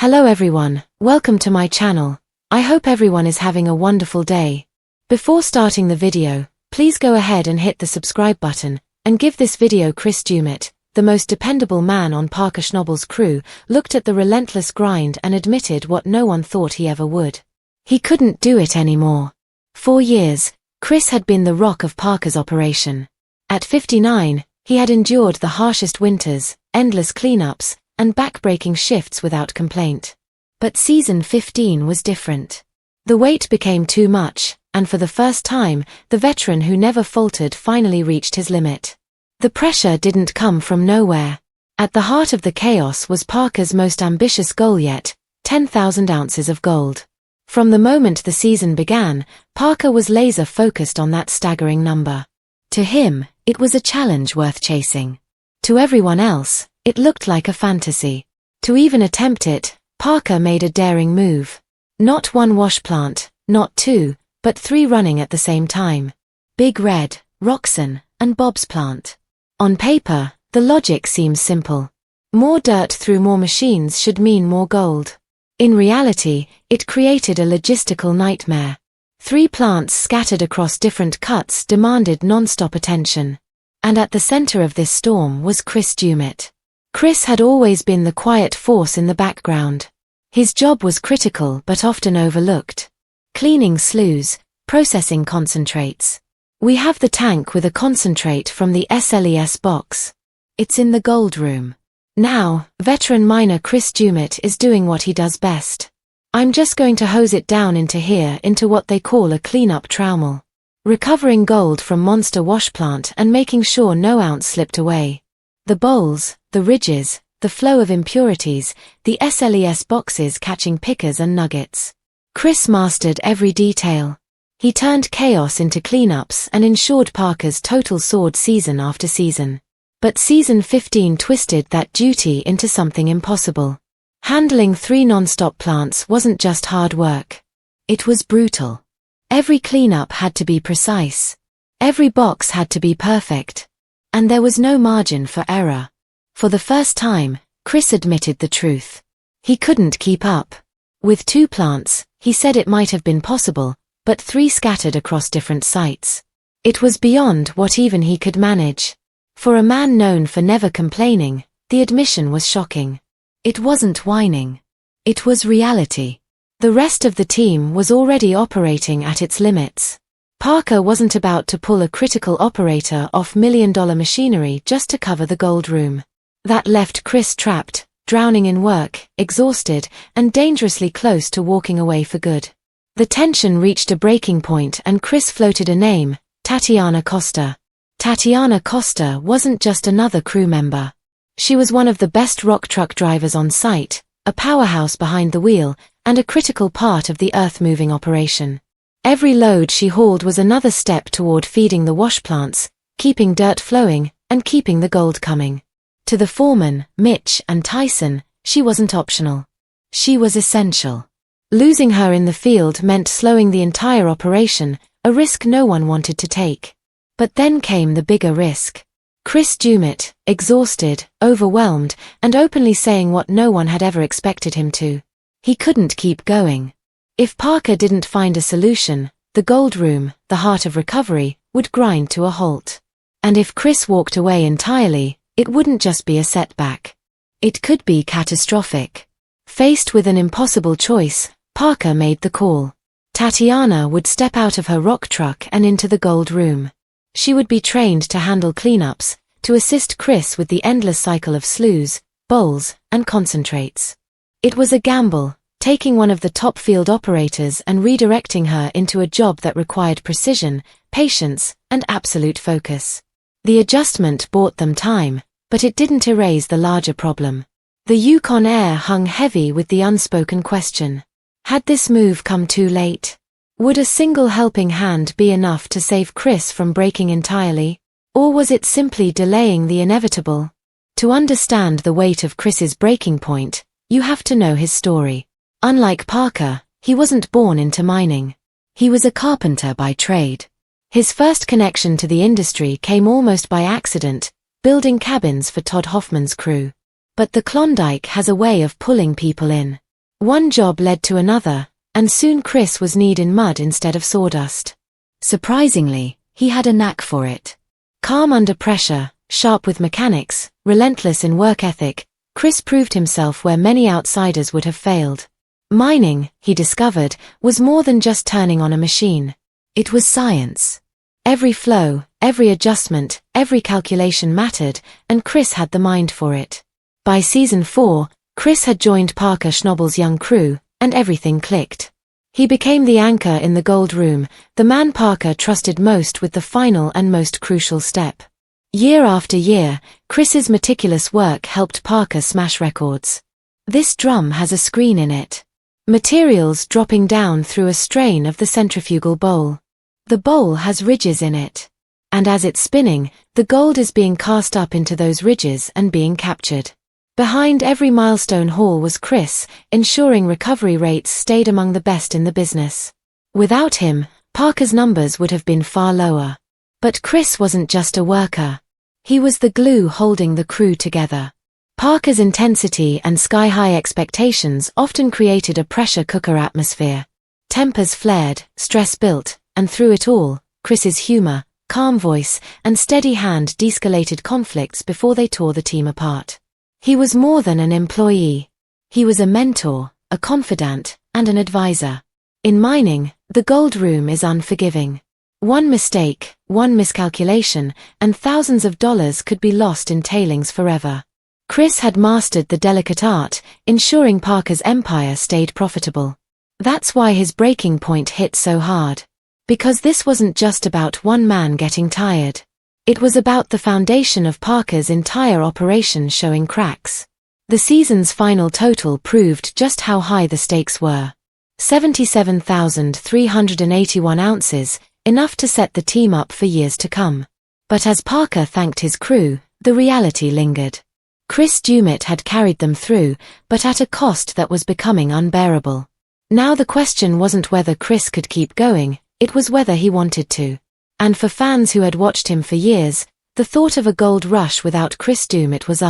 Hello everyone, welcome to my channel. I hope everyone is having a wonderful day. Before starting the video, please go ahead and hit the subscribe button, and give this video. Chris Doumit, the most dependable man on Parker Schnabel's crew, looked at the relentless grind and admitted what no one thought he ever would. He couldn't do it anymore. For years, Chris had been the rock of Parker's operation. At 59, he had endured the harshest winters, endless cleanups, and back-breaking shifts without complaint. But season 15 was different. The weight became too much, and for the first time, the veteran who never faltered finally reached his limit. The pressure didn't come from nowhere. At the heart of the chaos was Parker's most ambitious goal yet, 10,000 ounces of gold. From the moment the season began, Parker was laser-focused on that staggering number. To him, it was a challenge worth chasing. To everyone else, it looked like a fantasy. To even attempt it, Parker made a daring move. Not one wash plant, not two, but three running at the same time. Big Red, Roxanne, and Bob's plant. On paper, the logic seems simple. More dirt through more machines should mean more gold. In reality, it created a logistical nightmare. Three plants scattered across different cuts demanded non-stop attention. And at the center of this storm was Chris Doumit. Chris had always been the quiet force in the background. His job was critical but often overlooked. Cleaning sloughs, processing concentrates. We have the tank with a concentrate from the SLES box. It's in the gold room. Now, veteran miner Chris Doumit is doing what he does best. I'm just going to hose it down into here into what they call a cleanup trommel. Recovering gold from monster wash plant and making sure no ounce slipped away. The bowls, the ridges, the flow of impurities, the SLES boxes catching pickers and nuggets. Chris mastered every detail. He turned chaos into cleanups and ensured Parker's total soared season after season. But season 15 twisted that duty into something impossible. Handling three non-stop plants wasn't just hard work. It was brutal. Every cleanup had to be precise. Every box had to be perfect. And there was no margin for error. For the first time, Chris admitted the truth. He couldn't keep up. With two plants, he said it might have been possible, but three scattered across different sites. It was beyond what even he could manage. For a man known for never complaining, the admission was shocking. It wasn't whining. It was reality. The rest of the team was already operating at its limits. Parker wasn't about to pull a critical operator off million-dollar machinery just to cover the gold room. That left Chris trapped, drowning in work, exhausted, and dangerously close to walking away for good. The tension reached a breaking point and Chris floated a name, Tatiana Costa. Tatiana Costa wasn't just another crew member. She was one of the best rock truck drivers on site, a powerhouse behind the wheel, and a critical part of the earth-moving operation. Every load she hauled was another step toward feeding the wash plants, keeping dirt flowing, and keeping the gold coming. To the foreman, Mitch and Tyson, she wasn't optional. She was essential. Losing her in the field meant slowing the entire operation, a risk no one wanted to take. But then came the bigger risk. Chris Doumit, exhausted, overwhelmed, and openly saying what no one had ever expected him to. He couldn't keep going. If Parker didn't find a solution, the gold room, the heart of recovery, would grind to a halt. And if Chris walked away entirely, it wouldn't just be a setback. It could be catastrophic. Faced with an impossible choice, Parker made the call. Tatiana would step out of her rock truck and into the gold room. She would be trained to handle cleanups, to assist Chris with the endless cycle of sloughs, bowls, and concentrates. It was a gamble, taking one of the top field operators and redirecting her into a job that required precision, patience, and absolute focus. The adjustment bought them time, but it didn't erase the larger problem. The Yukon air hung heavy with the unspoken question. Had this move come too late? Would a single helping hand be enough to save Chris from breaking entirely? Or was it simply delaying the inevitable? To understand the weight of Chris's breaking point, you have to know his story. Unlike Parker, he wasn't born into mining. He was a carpenter by trade. His first connection to the industry came almost by accident, building cabins for Todd Hoffman's crew. But the Klondike has a way of pulling people in. One job led to another, and soon Chris was kneed in mud instead of sawdust. Surprisingly, he had a knack for it. Calm under pressure, sharp with mechanics, relentless in work ethic, Chris proved himself where many outsiders would have failed. Mining, he discovered, was more than just turning on a machine. It was science. Every flow, every adjustment, every calculation mattered, and Chris had the mind for it. By season 4, Chris had joined Parker Schnabel's young crew, and everything clicked. He became the anchor in the gold room, the man Parker trusted most with the final and most crucial step. Year after year, Chris's meticulous work helped Parker smash records. This drum has a screen in it. Materials dropping down through a strain of the centrifugal bowl. The bowl has ridges in it. And as it's spinning, the gold is being cast up into those ridges and being captured. Behind every milestone haul was Chris, ensuring recovery rates stayed among the best in the business. Without him, Parker's numbers would have been far lower. But Chris wasn't just a worker. He was the glue holding the crew together. Parker's intensity and sky-high expectations often created a pressure cooker atmosphere. Tempers flared, stress built, and through it all, Chris's humor, calm voice, and steady hand de-escalated conflicts before they tore the team apart. He was more than an employee. He was a mentor, a confidant, and an advisor. In mining, the gold room is unforgiving. One mistake, one miscalculation, and thousands of dollars could be lost in tailings forever. Chris had mastered the delicate art, ensuring Parker's empire stayed profitable. That's why his breaking point hit so hard. Because this wasn't just about one man getting tired. It was about the foundation of Parker's entire operation showing cracks. The season's final total proved just how high the stakes were. 77,381 ounces, enough to set the team up for years to come. But as Parker thanked his crew, the reality lingered. Doumit had carried them through, but at a cost that was becoming unbearable. Now the question wasn't whether Chris could keep going, it was whether he wanted to. And for fans who had watched him for years, the thought of a gold rush without Doumit was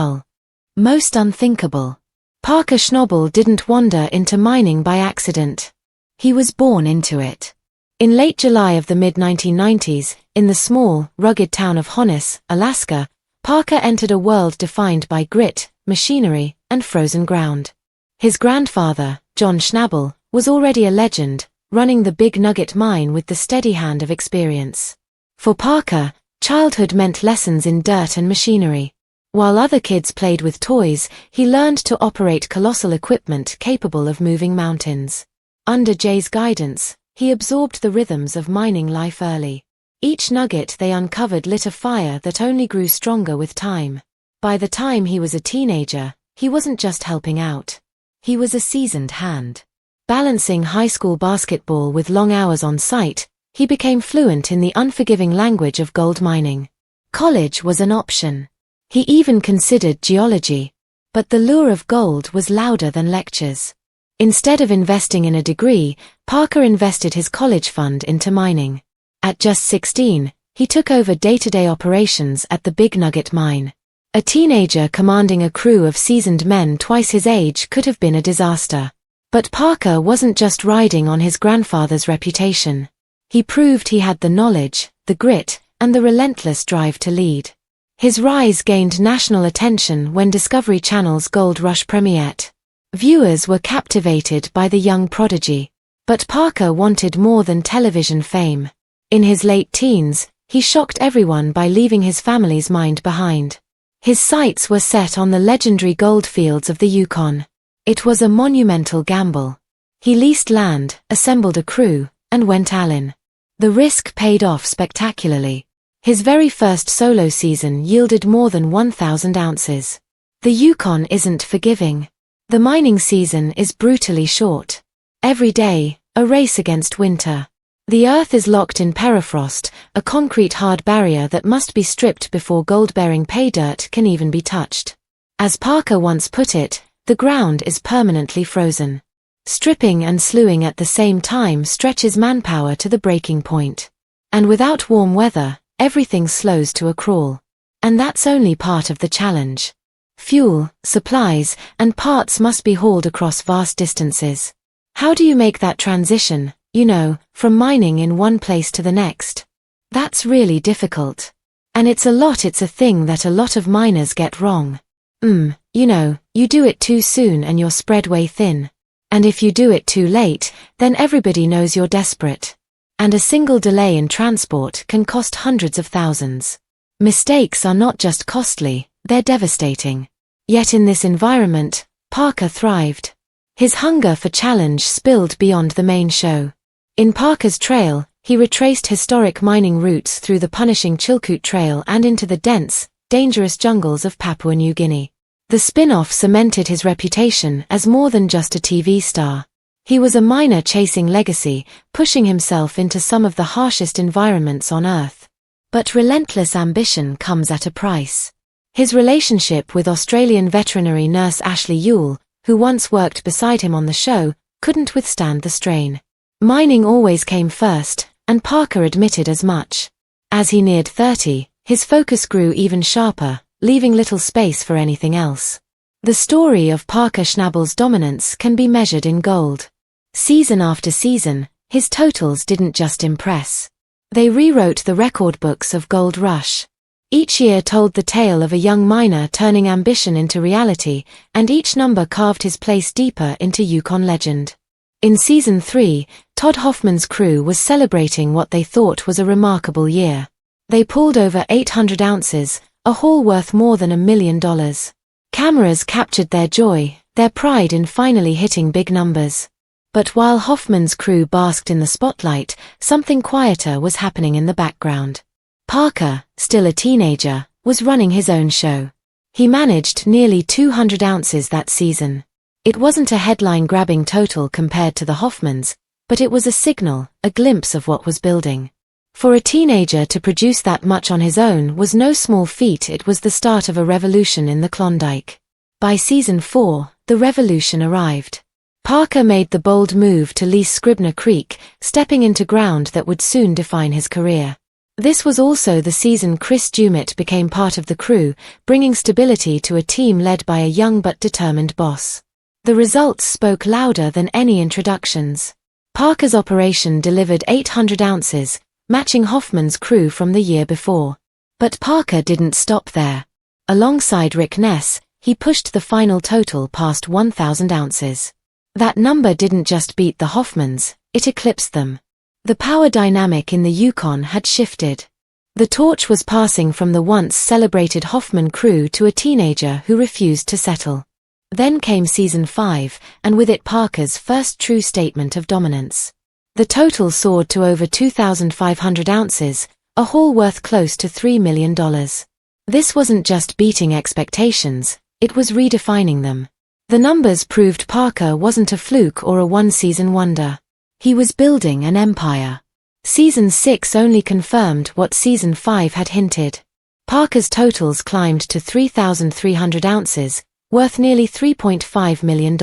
most unthinkable. Parker Schnabel didn't wander into mining by accident. He was born into it. In late July of the mid-1990s, in the small, rugged town of Honus, Alaska, Parker entered a world defined by grit, machinery, and frozen ground. His grandfather, John Schnabel, was already a legend, running the Big Nugget mine with the steady hand of experience. For Parker, childhood meant lessons in dirt and machinery. While other kids played with toys, he learned to operate colossal equipment capable of moving mountains. Under Jay's guidance, he absorbed the rhythms of mining life early. Each nugget they uncovered lit a fire that only grew stronger with time. By the time he was a teenager, he wasn't just helping out. He was a seasoned hand. Balancing high school basketball with long hours on site, he became fluent in the unforgiving language of gold mining. College was an option. He even considered geology. But the lure of gold was louder than lectures. Instead of investing in a degree, Parker invested his college fund into mining. At just 16, he took over day-to-day operations at the Big Nugget mine. A teenager commanding a crew of seasoned men twice his age could have been a disaster. But Parker wasn't just riding on his grandfather's reputation. He proved he had the knowledge, the grit, and the relentless drive to lead. His rise gained national attention when Discovery Channel's Gold Rush premiered. Viewers were captivated by the young prodigy. But Parker wanted more than television fame. In his late teens, he shocked everyone by leaving his family's mind behind. His sights were set on the legendary gold fields of the Yukon. It was a monumental gamble. He leased land, assembled a crew, and went all in. The risk paid off spectacularly. His very first solo season yielded more than 1,000 ounces. The Yukon isn't forgiving. The mining season is brutally short. Every day, a race against winter. The earth is locked in permafrost, a concrete hard barrier that must be stripped before gold-bearing pay dirt can even be touched. As Parker once put it, the ground is permanently frozen. Stripping and slewing at the same time stretches manpower to the breaking point. And without warm weather, everything slows to a crawl. And that's only part of the challenge. Fuel, supplies, and parts must be hauled across vast distances. How do you make that transition, from mining in one place to the next? That's really difficult. And it's a thing that a lot of miners get wrong. You do it too soon and you're spread way thin. And if you do it too late, then everybody knows you're desperate. And a single delay in transport can cost hundreds of thousands. Mistakes are not just costly, they're devastating. Yet in this environment, Parker thrived. His hunger for challenge spilled beyond the main show. In Parker's Trail, he retraced historic mining routes through the punishing Chilkoot Trail and into the dense, dangerous jungles of Papua New Guinea. The spin-off cemented his reputation as more than just a TV star. He was a miner chasing legacy, pushing himself into some of the harshest environments on Earth. But relentless ambition comes at a price. His relationship with Australian veterinary nurse Ashley Ewell, who once worked beside him on the show, couldn't withstand the strain. Mining always came first, and Parker admitted as much. As he neared 30, his focus grew even sharper, leaving little space for anything else. The story of Parker Schnabel's dominance can be measured in gold. Season after season, his totals didn't just impress. They rewrote the record books of Gold Rush. Each year told the tale of a young miner turning ambition into reality, and each number carved his place deeper into Yukon legend. In Season 3, Todd Hoffman's crew was celebrating what they thought was a remarkable year. They pulled over 800 ounces, a haul worth more than $1 million. Cameras captured their joy, their pride in finally hitting big numbers. But while Hoffman's crew basked in the spotlight, something quieter was happening in the background. Parker, still a teenager, was running his own show. He managed nearly 200 ounces that season. It wasn't a headline-grabbing total compared to the Hoffmans, but it was a signal, a glimpse of what was building. For a teenager to produce that much on his own was no small feat. It was the start of a revolution in the Klondike. By Season 4, the revolution arrived. Parker made the bold move to lease Scribner Creek, stepping into ground that would soon define his career. This was also the season Chris Doumit became part of the crew, bringing stability to a team led by a young but determined boss. The results spoke louder than any introductions. Parker's operation delivered 800 ounces, matching Hoffman's crew from the year before. But Parker didn't stop there. Alongside Rick Ness, he pushed the final total past 1,000 ounces. That number didn't just beat the Hoffmans, it eclipsed them. The power dynamic in the Yukon had shifted. The torch was passing from the once celebrated Hoffman crew to a teenager who refused to settle. Then came Season 5, and with it Parker's first true statement of dominance. The total soared to over 2,500 ounces, a haul worth close to $3 million. This wasn't just beating expectations, it was redefining them. The numbers proved Parker wasn't a fluke or a one-season wonder. He was building an empire. Season 6 only confirmed what Season 5 had hinted. Parker's totals climbed to 3,300 ounces, worth nearly $3.5 million.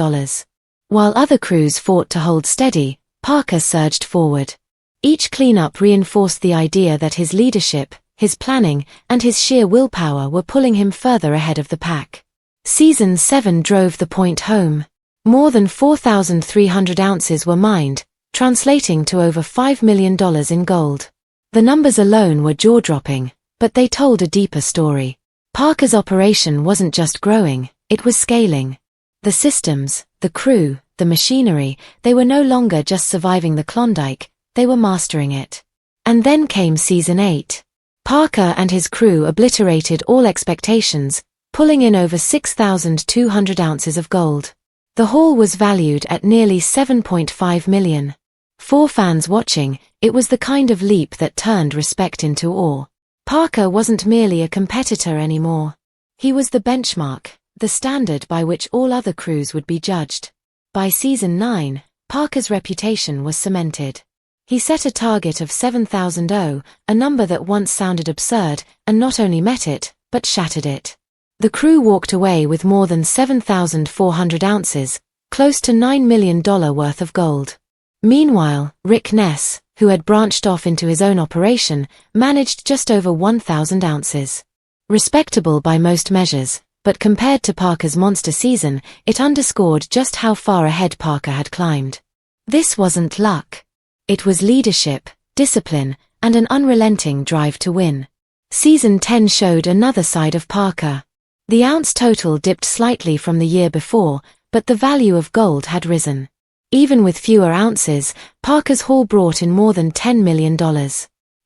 While other crews fought to hold steady, Parker surged forward. Each cleanup reinforced the idea that his leadership, his planning, and his sheer willpower were pulling him further ahead of the pack. Season 7 drove the point home. More than 4,300 ounces were mined, translating to over $5 million in gold. The numbers alone were jaw-dropping, but they told a deeper story. Parker's operation wasn't just growing, it was scaling. The systems, the crew, the machinery, they were no longer just surviving the Klondike, they were mastering it. And then came Season 8. Parker and his crew obliterated all expectations, pulling in over 6,200 ounces of gold. The haul was valued at nearly $7.5 million. For fans watching, it was the kind of leap that turned respect into awe. Parker wasn't merely a competitor anymore. He was the benchmark, the standard by which all other crews would be judged. By Season 9, Parker's reputation was cemented. He set a target of 7,000, a number that once sounded absurd, and not only met it, but shattered it. The crew walked away with more than 7,400 ounces, close to $9 million worth of gold. Meanwhile, Rick Ness, who had branched off into his own operation, managed just over 1,000 ounces. Respectable by most measures, But compared to Parker's monster season, it underscored just how far ahead Parker had climbed. This wasn't luck. It was leadership, discipline, and an unrelenting drive to win. Season 10 showed another side of Parker. The ounce total dipped slightly from the year before, but the value of gold had risen. Even with fewer ounces, Parker's haul brought in more than $10 million.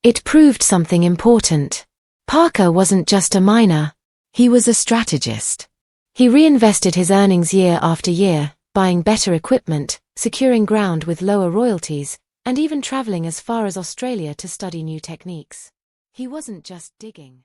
It proved something important. Parker wasn't just a miner. He was a strategist. He reinvested his earnings year after year, buying better equipment, securing ground with lower royalties, and even traveling as far as Australia to study new techniques. He wasn't just digging.